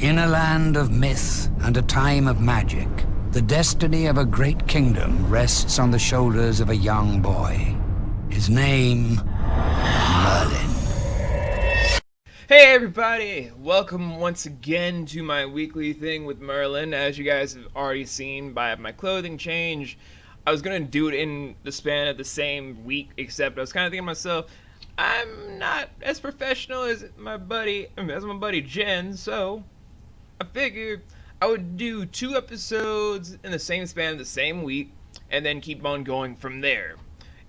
In a land of myth and a time of magic, the destiny of a great kingdom rests on the shoulders of a young boy. His name, Merlin. Hey everybody! Welcome once again to my weekly thing with Merlin. As you guys have already seen by my clothing change, I was gonna do it in the span of the same week, except I was kind of thinking to myself, I'm not as professional as my buddy Jen, so I figured I would do 2 episodes in the same span of the same week, and then keep on going from there.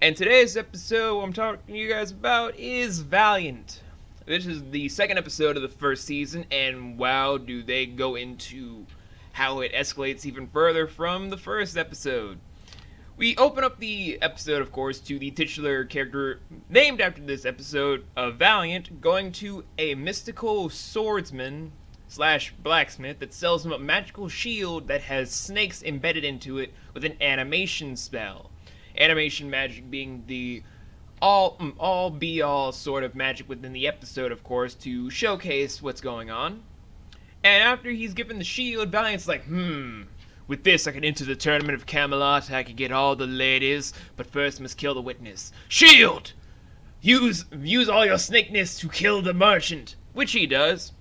And today's episode, what I'm talking to you guys about, is Valiant. This is the second episode of the first season, and wow, do they go into how it escalates even further from the first episode. We open up the episode, of course, to the titular character named after this episode of Valiant going to a mystical swordsman / blacksmith that sells him a magical shield that has snakes embedded into it with an animation spell. Animation magic being the all be all sort of magic within the episode, of course, to showcase what's going on. And after he's given the shield, Valiant's like, with this I can enter the tournament of Camelot, I can get all the ladies, but first must kill the witness. Shield! Use all your snakeness to kill the merchant, which he does.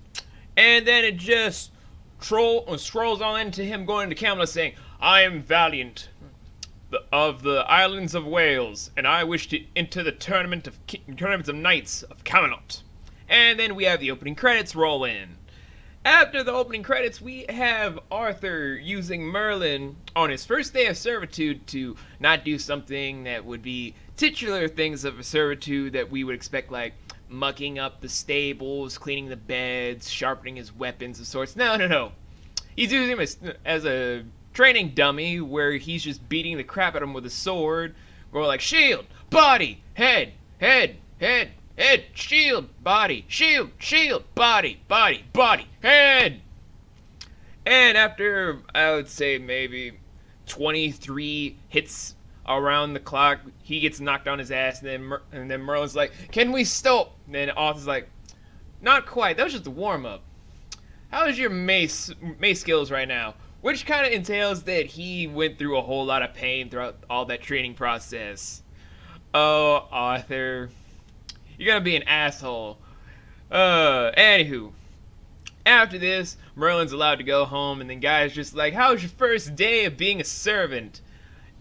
And then it just scrolls on into him going to Camelot saying, I am Valiant of the Islands of Wales, and I wish to enter the tournaments of knights of Camelot. And then we have the opening credits roll in. After the opening credits, we have Arthur using Merlin on his first day of servitude to not do something that would be titular things of a servitude that we would expect, like mucking up the stables, cleaning the beds, sharpening his weapons of sorts. No. He's using him as a training dummy where he's just beating the crap out of him with a sword. We're like, shield, body, head, shield, body, shield, body, head. And after, I would say, maybe 23 hits around the clock, he gets knocked on his ass, and then Merlin's like, can we stop? And then Arthur's like, not quite, that was just a warm-up. How is your mace skills right now? Which kind of entails that he went through a whole lot of pain throughout all that training process. Oh, Arthur, you're gonna be an asshole. Anywho, after this, Merlin's allowed to go home, and then Guy's just like, how's your first day of being a servant?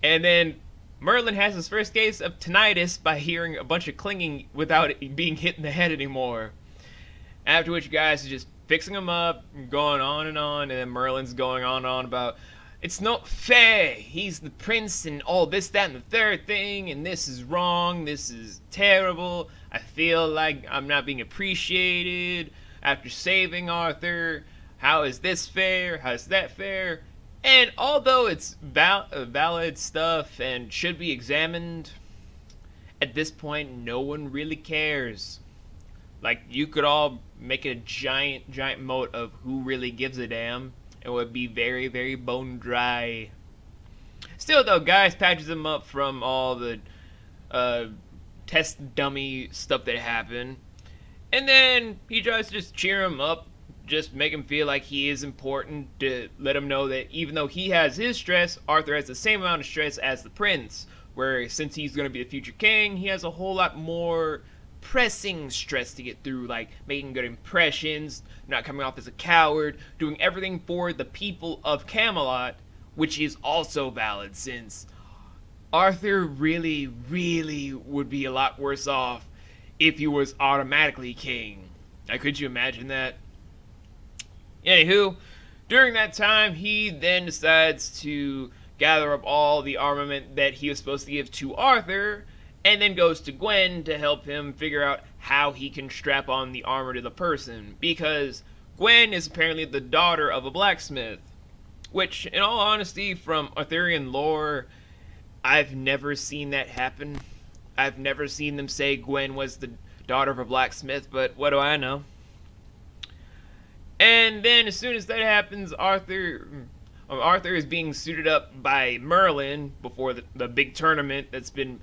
And then Merlin has his first case of tinnitus by hearing a bunch of clinging without it being hit in the head anymore. After which Guy's just fixing him up, going on, and then Merlin's going on and on about, it's not fair, he's the prince, and all this, that, and the third thing, and this is wrong, this is terrible, I feel like I'm not being appreciated after saving Arthur, how is this fair, how is that fair? And although it's valid stuff and should be examined, at this point no one really cares. Like, you could all make a giant moat of who really gives a damn. It would be very, very bone dry. Still though, Guys patches him up from all the test dummy stuff that happened. And then he tries to just cheer him up, just make him feel like he is important, to let him know that even though he has his stress, Arthur has the same amount of stress as the prince. Where since he's going to be the future king, he has a whole lot more pressing stress to get through, like making good impressions, not coming off as a coward, doing everything for the people of Camelot, which is also valid since Arthur really would be a lot worse off if he was automatically king. Now, could you imagine that? Anywho, during that time, he then decides to gather up all the armament that he was supposed to give to Arthur, and then goes to Gwen to help him figure out how he can strap on the armor to the person, because Gwen is apparently the daughter of a blacksmith, which, in all honesty, from Arthurian lore, I've never seen that happen. I've never seen them say Gwen was the daughter of a blacksmith, but what do I know? And then as soon as that happens, Arthur is being suited up by Merlin before the big tournament that's been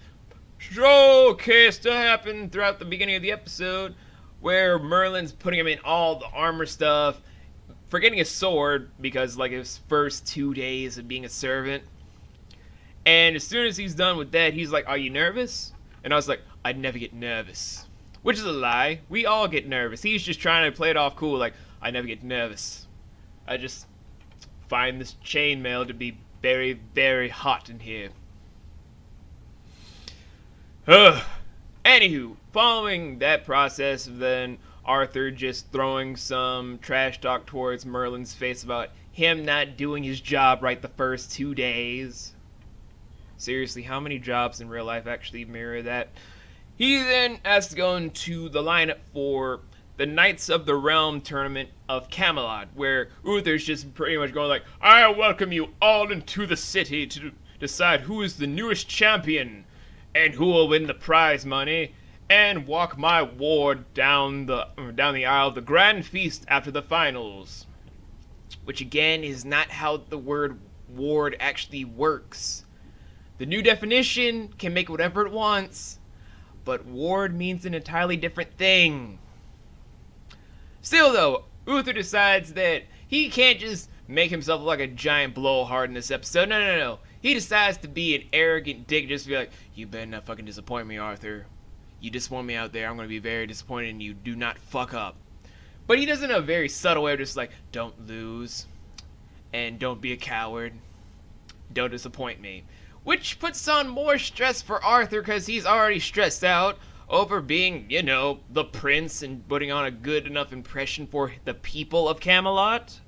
showcase to happen throughout the beginning of the episode, where Merlin's putting him in all the armor stuff, forgetting his sword because like his first 2 days of being a servant. And as soon as he's done with that, he's like, "Are you nervous?" And I was like, "I'd never get nervous." Which is a lie. We all get nervous. He's just trying to play it off cool, like, "I never get nervous. I just find this chainmail to be very, very hot in here." Anywho, following that process of then Arthur just throwing some trash talk towards Merlin's face about him not doing his job right the first 2 days. Seriously, how many jobs in real life actually mirror that? He then has to go into the lineup for the Knights of the Realm tournament of Camelot, where Uther's just pretty much going like, "I welcome you all into the city to decide who is the newest champion and who will win the prize money, and walk my ward down the aisle of the grand feast after the finals." Which again is not how the word ward actually works. The new definition can make whatever it wants, but ward means an entirely different thing. Still though, Uther decides that he can't just make himself look like a giant blowhard in this episode. No. He decides to be an arrogant dick, just to be like, "You better not fucking disappoint me, Arthur. You disappoint me out there, I'm gonna be very disappointed in you. Do not fuck up." But he does it in a very subtle way, just like, "Don't lose. And don't be a coward. Don't disappoint me." Which puts on more stress for Arthur, because he's already stressed out over being, the prince and putting on a good enough impression for the people of Camelot.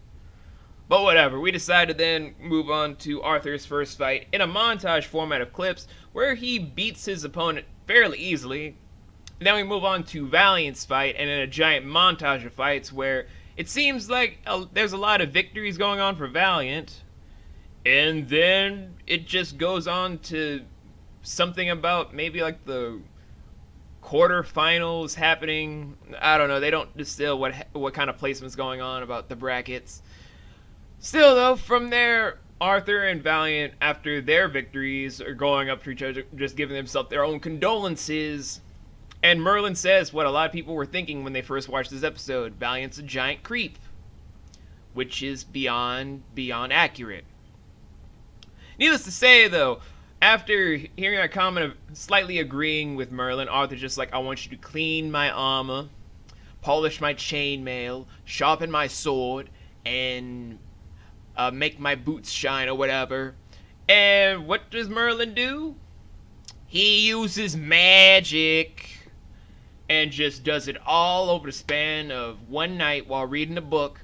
But whatever, we decided to then move on to Arthur's first fight in a montage format of clips where he beats his opponent fairly easily. Then we move on to Valiant's fight, and in a giant montage of fights where it seems like there's a lot of victories going on for Valiant. And then it just goes on to something about maybe like the quarterfinals happening. I don't know. They don't distill what kind of placement's going on about the brackets. Still though, from there, Arthur and Valiant, after their victories, are going up to each other, just giving themselves their own condolences. And Merlin says what a lot of people were thinking when they first watched this episode: Valiant's a giant creep. Which is beyond accurate. Needless to say, though, after hearing that comment of slightly agreeing with Merlin, Arthur's just like, "I want you to clean my armor, polish my chainmail, sharpen my sword, and make my boots shine," or whatever. And what does Merlin do? He uses magic and just does it all over the span of one night while reading a book.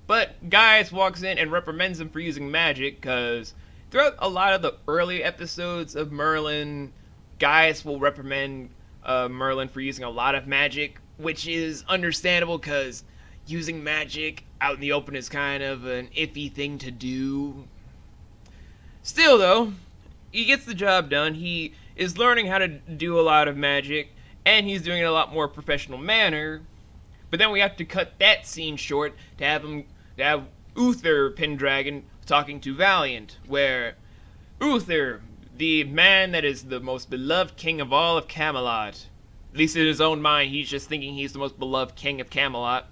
But Gaius walks in and reprimands him for using magic, because throughout a lot of the early episodes of Merlin, Gaius will reprimand Merlin for using a lot of magic, which is understandable because using magic out in the open is kind of an iffy thing to do. Still though, he gets the job done. He is learning how to do a lot of magic, and he's doing it in a lot more professional manner. But then we have to cut that scene short to have Uther Pendragon talking to Valiant, where Uther, the man that is the most beloved king of all of Camelot, at least in his own mind, he's just thinking he's the most beloved king of Camelot,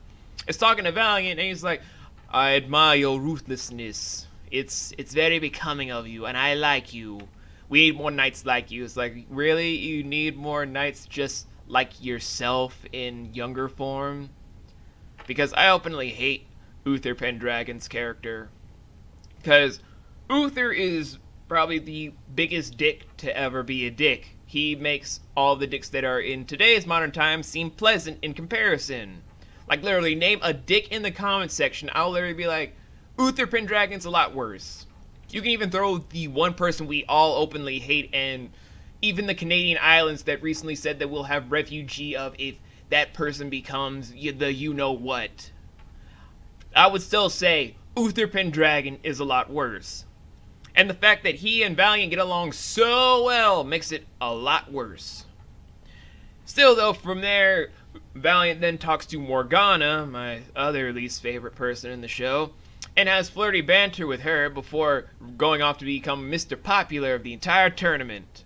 is talking to Valiant, and he's like, "I admire your ruthlessness. It's very becoming of you, and I like you. We need more knights like you." It's like, really? You need more knights just like yourself in younger form? Because I openly hate Uther Pendragon's character. Because Uther is probably the biggest dick to ever be a dick. He makes all the dicks that are in today's modern times seem pleasant in comparison. Like, literally, name a dick in the comments section, I'll literally be like, Uther Pendragon's a lot worse. You can even throw the one person we all openly hate, and even the Canadian islands that recently said that we'll have refugee of if that person becomes the you-know-what. I would still say Uther Pendragon is a lot worse. And the fact that he and Valiant get along so well makes it a lot worse. Still though, from there, Valiant then talks to Morgana, my other least favorite person in the show, and has flirty banter with her before going off to become Mr. Popular of the entire tournament.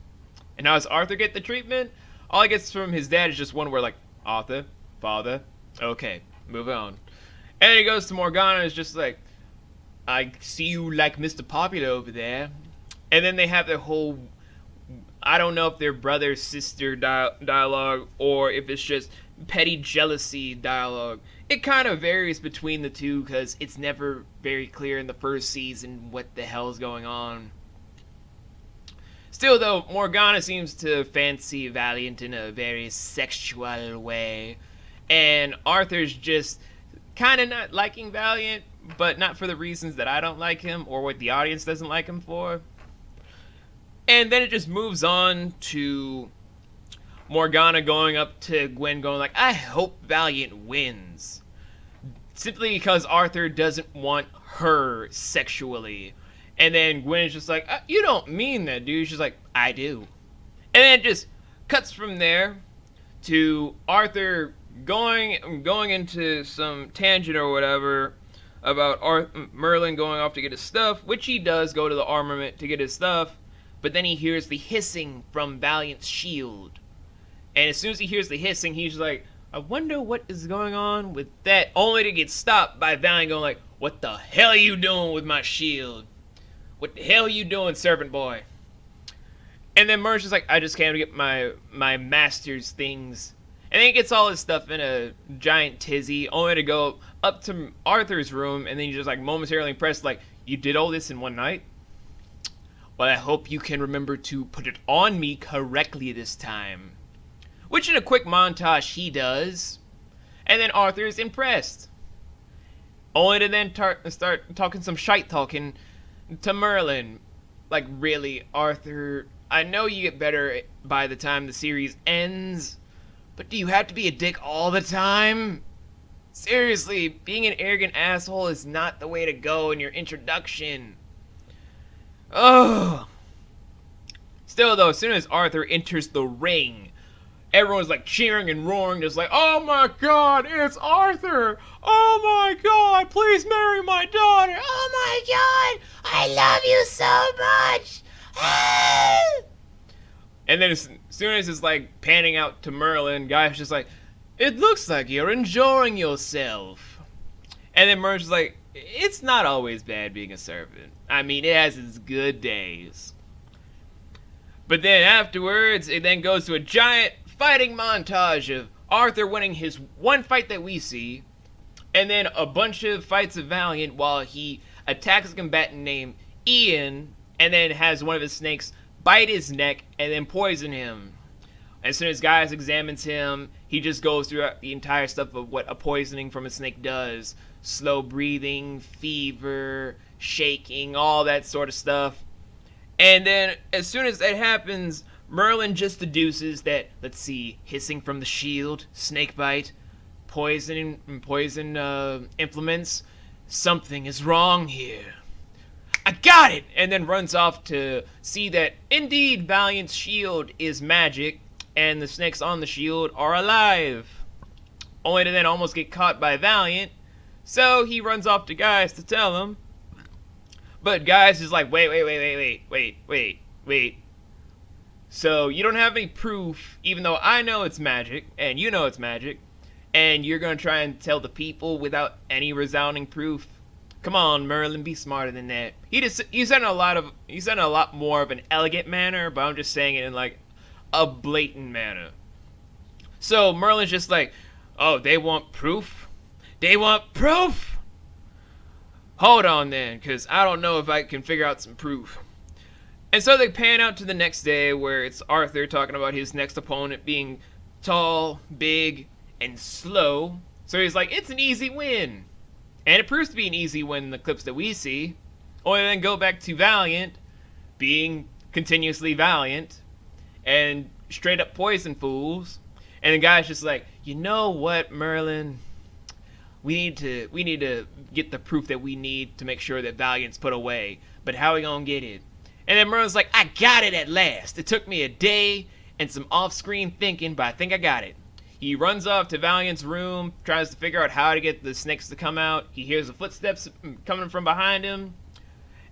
And how does Arthur get the treatment? All he gets from his dad is just one word like, "Arthur, father, okay, move on." And then he goes to Morgana and is just like, I see you like Mr. Popular over there. And then they have their whole, I don't know if they're brother-sister dialogue or if it's just petty jealousy dialogue. It kind of varies between the two because it's never very clear in the first season what the hell's going on. Still, though, Morgana seems to fancy Valiant in a very sexual way. And Arthur's just kind of not liking Valiant, but not for the reasons that I don't like him or what the audience doesn't like him for. And then it just moves on to Morgana going up to Gwen going like, I hope Valiant wins. Simply because Arthur doesn't want her sexually. And then Gwen's just like, you don't mean that, dude. She's like, I do. And then it just cuts from there to Arthur going into some tangent or whatever about Merlin going off to get his stuff, which he does go to the armament to get his stuff. But then he hears the hissing from Valiant's shield. And as soon as he hears the hissing, he's like, I wonder what is going on with that. Only to get stopped by Valiant going like, what the hell are you doing with my shield? What the hell are you doing, servant boy? And then Merlin's just like, I just came to get my master's things. And then he gets all his stuff in a giant tizzy, only to go up to Arthur's room, and then he's just like momentarily impressed, like, you did all this in one night? Well, I hope you can remember to put it on me correctly this time. Which in a quick montage he does. And then Arthur is impressed. Only to then start talking some shite talking to Merlin. Like, really, Arthur, I know you get better by the time the series ends, but do you have to be a dick all the time? Seriously, being an arrogant asshole is not the way to go in your introduction. Oh. Still, though, as soon as Arthur enters the ring, everyone's like cheering and roaring, just like, oh my god, it's Arthur! Oh my god, please marry my daughter! Oh my god, I love you so much! Ah! And then as soon as it's like panning out to Merlin, guy's just like, it looks like you're enjoying yourself. And then Merlin's like, it's not always bad being a servant. I mean, it has its good days. But then afterwards, it then goes to a giant fighting montage of Arthur winning his one fight that we see, and then a bunch of fights of Valiant while he attacks a combatant named Ian, and then has one of his snakes bite his neck and then poison him. As soon as Gaius examines him, he just goes through the entire stuff of what a poisoning from a snake does. Slow breathing, fever, shaking, all that sort of stuff. And then as soon as that happens, Merlin just deduces that, let's see, hissing from the shield, snake bite, poison implements. Something is wrong here. I got it! And then runs off to see that indeed Valiant's shield is magic and the snakes on the shield are alive. Only to then almost get caught by Valiant. So he runs off to Gaius to tell him. But Gaius is like, wait. So you don't have any proof, even though I know it's magic, and you know it's magic, and you're going to try and tell the people without any resounding proof? Come on, Merlin, be smarter than that. He said in a lot more of an elegant manner, but I'm just saying it in like a blatant manner. So Merlin's just like, oh, they want proof? They want proof? Hold on then, because I don't know if I can figure out some proof. And so they pan out to the next day where it's Arthur talking about his next opponent being tall, big, and slow. So he's like, it's an easy win. And it proves to be an easy win in the clips that we see. Only then go back to Valiant being continuously Valiant and straight up poison fools. And the guy's just like, you know what, Merlin? We need to get the proof that we need to make sure that Valiant's put away. But how are we gonna get it? And then Merlin's like, I got it at last. It took me a day and some off-screen thinking, but I think I got it. He runs off to Valiant's room, tries to figure out how to get the snakes to come out. He hears the footsteps coming from behind him.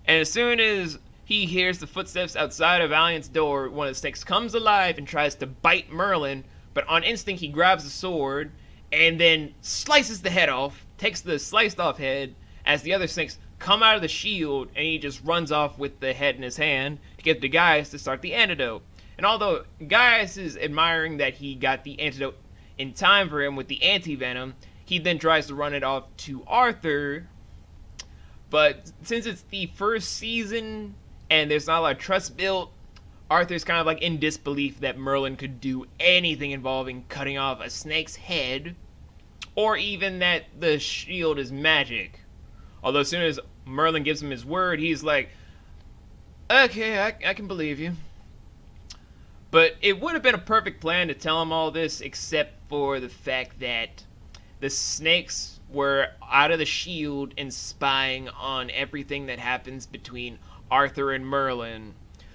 And as soon as he hears the footsteps outside of Valiant's door, one of the snakes comes alive and tries to bite Merlin. But on instinct, he grabs the sword and then slices the head off, takes the sliced off head as the other snakes come out of the shield, and he just runs off with the head in his hand to get the Gaius to start the antidote. And although Gaius is admiring that he got the antidote in time for him with the anti-venom, he then tries to run it off to Arthur. But since it's the first season and there's not a lot of trust built, Arthur's kind of like in disbelief that Merlin could do anything involving cutting off a snake's head, or even that the shield is magic. Although as soon as Merlin gives him his word, he's like, okay, I can believe you. But it would have been a perfect plan to tell him all this, except for the fact that the snakes were out of the shield and spying on everything that happens between Arthur and Merlin.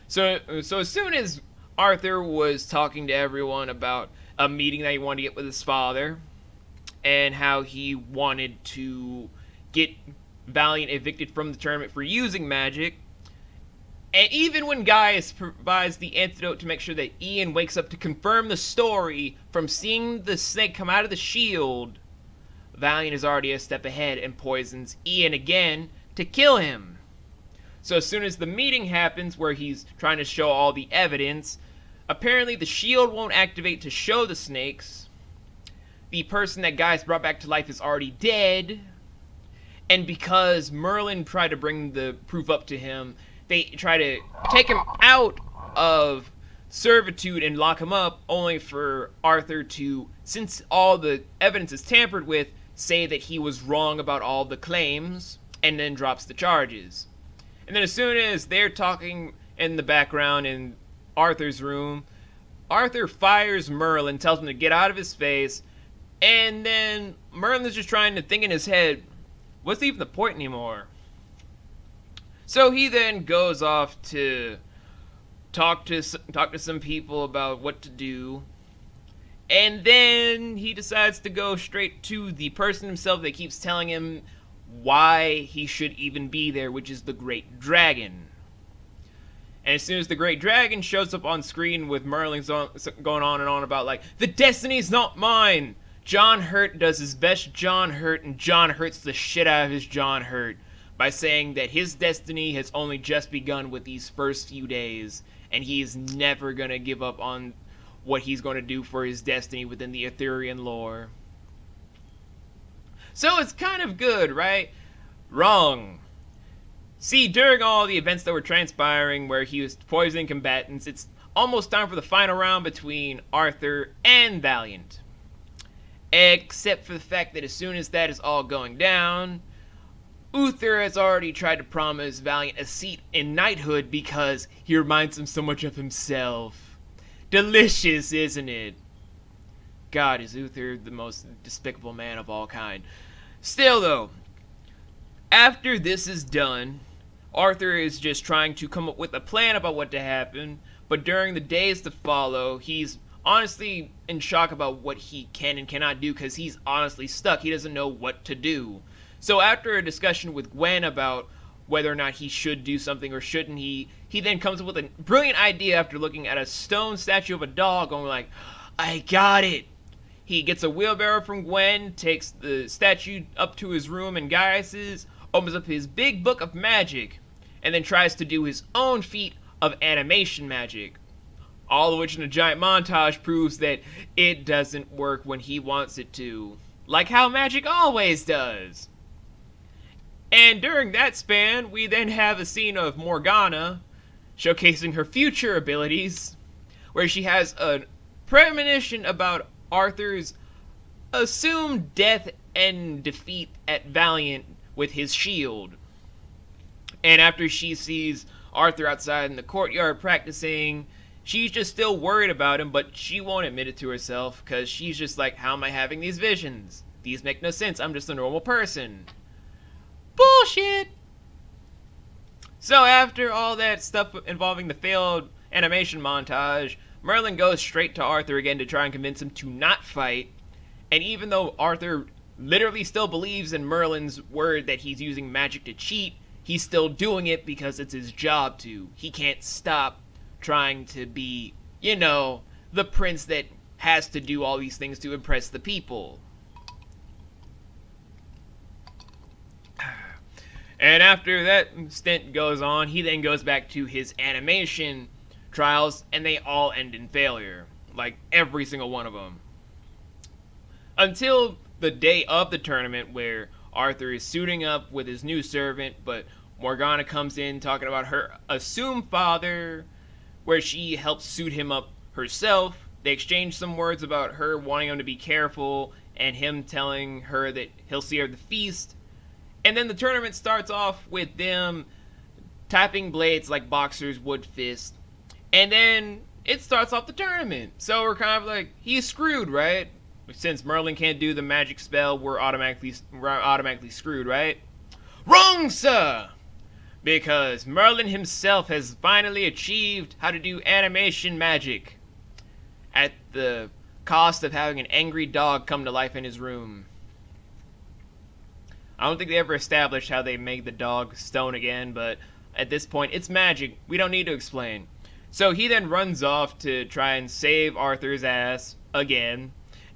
So as soon as Arthur was talking to everyone about a meeting that he wanted to get with his father, and how he wanted to get Valiant evicted from the tournament for using magic, and even when Gaius provides the antidote to make sure that Ian wakes up to confirm the story from seeing the snake come out of the shield, Valiant is already a step ahead and poisons Ian again to kill him. So as soon as the meeting happens where he's trying to show all the evidence, apparently the shield won't activate to show the snakes. The person that Gaius brought back to life is already dead. And because Merlin tried to bring the proof up to him, they try to take him out of servitude and lock him up, only for Arthur to, since all the evidence is tampered with, say that he was wrong about all the claims, and then drops the charges. And then as soon as they're talking in the background in Arthur's room, Arthur fires Merlin, tells him to get out of his face, and then Merlin's just trying to think in his head, what's even the point anymore? So he then goes off to talk to some people about what to do, and then he decides to go straight to the person himself that keeps telling him why he should even be there, which is the Great Dragon. And as soon as the Great Dragon shows up on screen with Merlin going on and on about, like, the destiny's not mine, John Hurt does his best John Hurt, and John Hurts the shit out of his John Hurt by saying that his destiny has only just begun with these first few days, and he is never going to give up on what he's going to do for his destiny within the Arthurian lore. So it's kind of good, right? Wrong. See, during all the events that were transpiring where he was poisoning combatants, it's almost time for the final round between Arthur and Valiant. Except for the fact that as soon as that is all going down, Uther has already tried to promise Valiant a seat in knighthood because he reminds him so much of himself. Delicious, isn't it? God, is Uther the most despicable man of all kind. Still though, after this is done, Arthur is just trying to come up with a plan about what to happen, but during the days to follow, he's honestly in shock about what he can and cannot do because he's honestly stuck. He doesn't know what to do. So after a discussion with Gwen about whether or not he should do something or shouldn't he then comes up with a brilliant idea after looking at a stone statue of a dog, going like, I got it. He gets a wheelbarrow from Gwen, takes the statue up to his room in Gaius's, opens up his big book of magic, and then tries to do his own feat of animation magic. All of which in a giant montage proves that it doesn't work when he wants it to. Like how magic always does. And during that span, we then have a scene of Morgana showcasing her future abilities, where she has a premonition about Arthur's assumed death and defeat at Valiant with his shield. And after she sees Arthur outside in the courtyard practicing, she's just still worried about him, but she won't admit it to herself, because she's just like, how am I having these visions? These make no sense, I'm just a normal person. Bullshit! So after all that stuff involving the failed animation montage, Merlin goes straight to Arthur again to try and convince him to not fight, and even though Arthur literally still believes in Merlin's word that he's using magic to cheat, he's still doing it because it's his job to. He can't stop trying to be, the prince that has to do all these things to impress the people. And after that stint goes on, he then goes back to his animation trials, and they all end in failure. Like, every single one of them. Until the day of the tournament, where Arthur is suiting up with his new servant, but Morgana comes in talking about her assumed father, where she helps suit him up herself. They exchange some words about her wanting him to be careful, and him telling her that he'll see her at the feast. And then the tournament starts off with them tapping blades like boxers would fist. And then it starts off the tournament. So we're kind of like, he's screwed, right? Since Merlin can't do the magic spell, we're automatically screwed, right? Wrong, sir! Because Merlin himself has finally achieved how to do animation magic at the cost of having an angry dog come to life in his room. I don't think they ever established how they made the dog stone again, but at this point, it's magic. We don't need to explain. So he then runs off to try and save Arthur's ass again,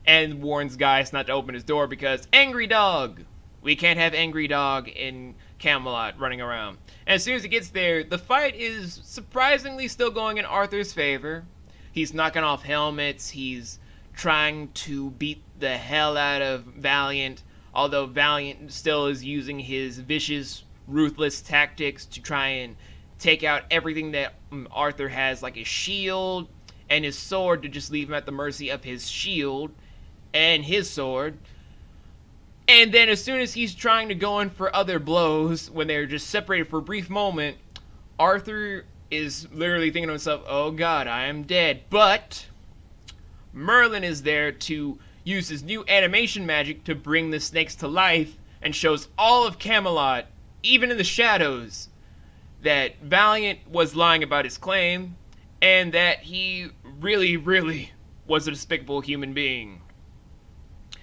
and warns Gaius not to open his door because angry dog. We can't have angry dog in Camelot running around. And as soon as he gets there, the fight is surprisingly still going in Arthur's favor. He's knocking off helmets. He's trying to beat the hell out of Valiant, although Valiant still is using his vicious, ruthless tactics to try and take out everything that Arthur has, like his shield and his sword, to just leave him at the mercy of his shield and his sword. And then as soon as he's trying to go in for other blows, when they're just separated for a brief moment, Arthur is literally thinking to himself, oh god, I am dead. But Merlin is there to use his new animation magic to bring the snakes to life, and shows all of Camelot, even in the shadows, that Valiant was lying about his claim, and that he really, really was a despicable human being.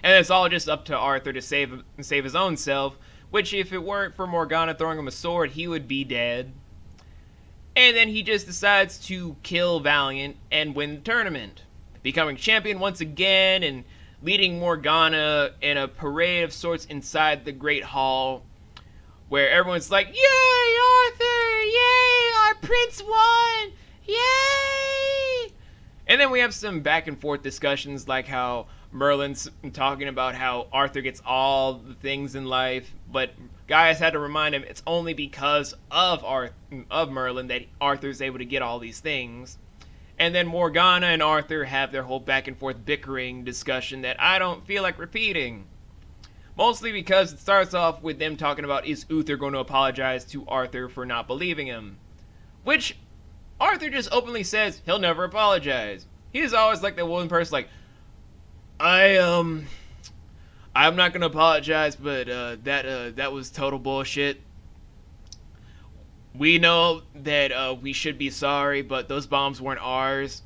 And it's all just up to Arthur to save his own self, which if it weren't for Morgana throwing him a sword, he would be dead. And then he just decides to kill Valiant and win the tournament, becoming champion once again and leading Morgana in a parade of sorts inside the Great Hall, where everyone's like, yay, Arthur, yay, our prince won, yay! And then we have some back and forth discussions, like how Merlin's talking about how Arthur gets all the things in life, but Gaius had to remind him it's only because of Merlin that Arthur's able to get all these things. And then Morgana and Arthur have their whole back and forth bickering discussion that I don't feel like repeating. Mostly because it starts off with them talking about, is Uther going to apologize to Arthur for not believing him? Which Arthur just openly says he'll never apologize. He's always like that one person like, I'm not gonna apologize, but that was total bullshit. We know that we should be sorry, but those bombs weren't ours.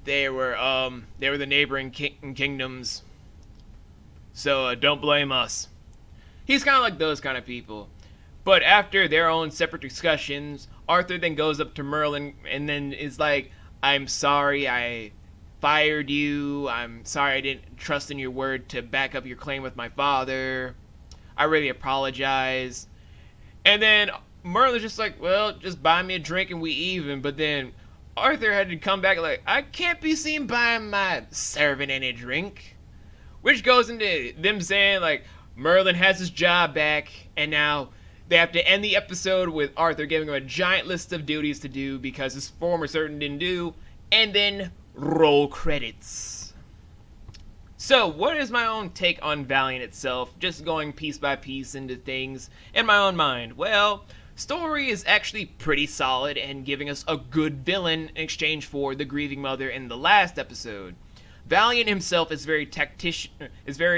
They were the neighboring kingdoms. So don't blame us. He's kind of like those kind of people. But after their own separate discussions, Arthur then goes up to Merlin and then is like, I'm sorry I fired you. I'm sorry I didn't trust in your word to back up your claim with my father. I really apologize. And then Merlin's just like, well, just buy me a drink and we even. But then Arthur had to come back like, I can't be seen buying my servant any drink. Which goes into them saying like, Merlin has his job back, and now they have to end the episode with Arthur giving him a giant list of duties to do because his former servant didn't do, and then roll credits. So, what is my own take on Valiant itself, just going piece by piece into things in my own mind? Well, story is actually pretty solid and giving us a good villain in exchange for the grieving mother in the last episode. Valiant himself is very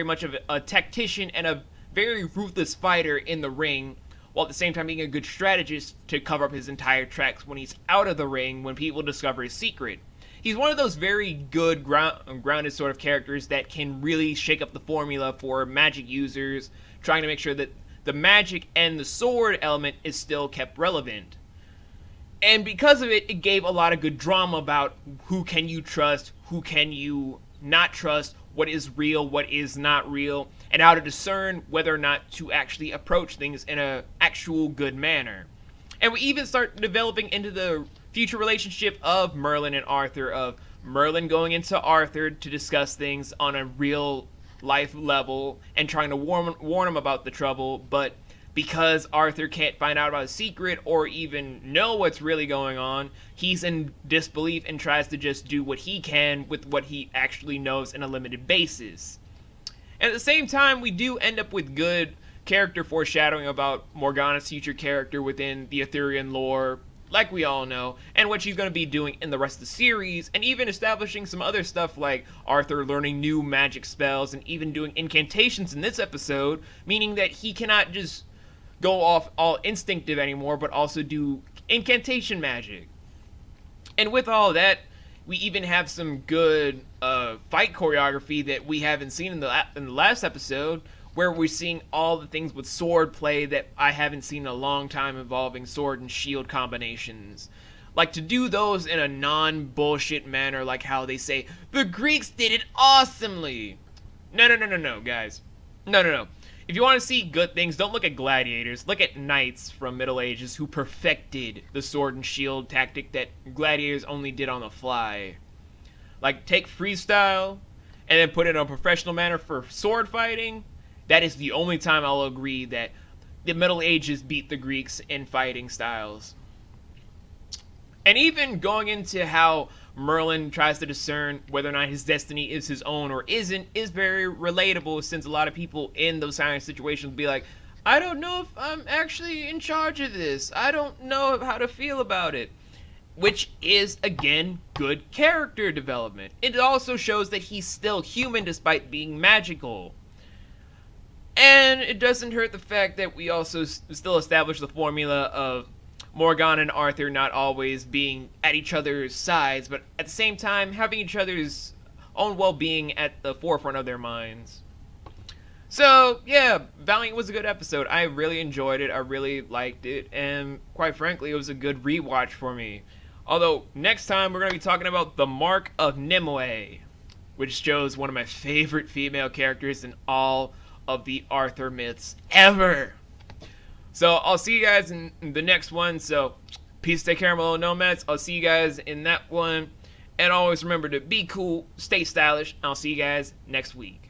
much of a tactician and a very ruthless fighter in the ring, while at the same time being a good strategist to cover up his entire tracks when he's out of the ring when people discover his secret. He's one of those very good grounded sort of characters that can really shake up the formula for magic users, trying to make sure that the magic and the sword element is still kept relevant. And because of it, it gave a lot of good drama about who can you trust, who can you not trust, what is real, what is not real. and how to discern whether or not to actually approach things in an actual good manner. And we even start developing into the future relationship of Merlin and Arthur, of Merlin going into Arthur to discuss things on a real life level and trying to warn him about the trouble, but because Arthur can't find out about a secret or even know what's really going on, he's in disbelief and tries to just do what he can with what he actually knows in a limited basis. And at the same time, we do end up with good character foreshadowing about Morgana's future character within the Arthurian lore, like we all know, and what she's going to be doing in the rest of the series, and even establishing some other stuff like Arthur learning new magic spells and even doing incantations in this episode, meaning that he cannot just go off all instinctive anymore, but also do incantation magic. And with all that, we even have some good fight choreography that we haven't seen in the last episode, where we're seeing all the things with sword play that I haven't seen in a long time involving sword and shield combinations. Like, to do those in a non-bullshit manner, like how they say, the Greeks did it awesomely. No, guys. No. If you want to see good things, don't look at gladiators. Look at knights from Middle Ages who perfected the sword and shield tactic that gladiators only did on the fly. Like, take freestyle and then put it in a professional manner for sword fighting. That is the only time I'll agree that the Middle Ages beat the Greeks in fighting styles. And even going into how Merlin tries to discern whether or not his destiny is his own or isn't is very relatable, since a lot of people in those kind of situations be like, I don't know if I'm actually in charge of this. I don't know how to feel about it. Which is, again, good character development. It also shows that he's still human despite being magical. And it doesn't hurt the fact that we also still establish the formula of Morgana and Arthur not always being at each other's sides, but at the same time having each other's own well-being at the forefront of their minds. So, yeah, Valiant was a good episode. I really enjoyed it. I really liked it. And quite frankly, it was a good rewatch for me. Although, next time we're going to be talking about the Mark of Nimue, which shows one of my favorite female characters in all of the Arthur myths ever. So I'll see you guys in the next one. So peace, take care, my little nomads. I'll see you guys in that one. And always remember to be cool, stay stylish. I'll see you guys next week.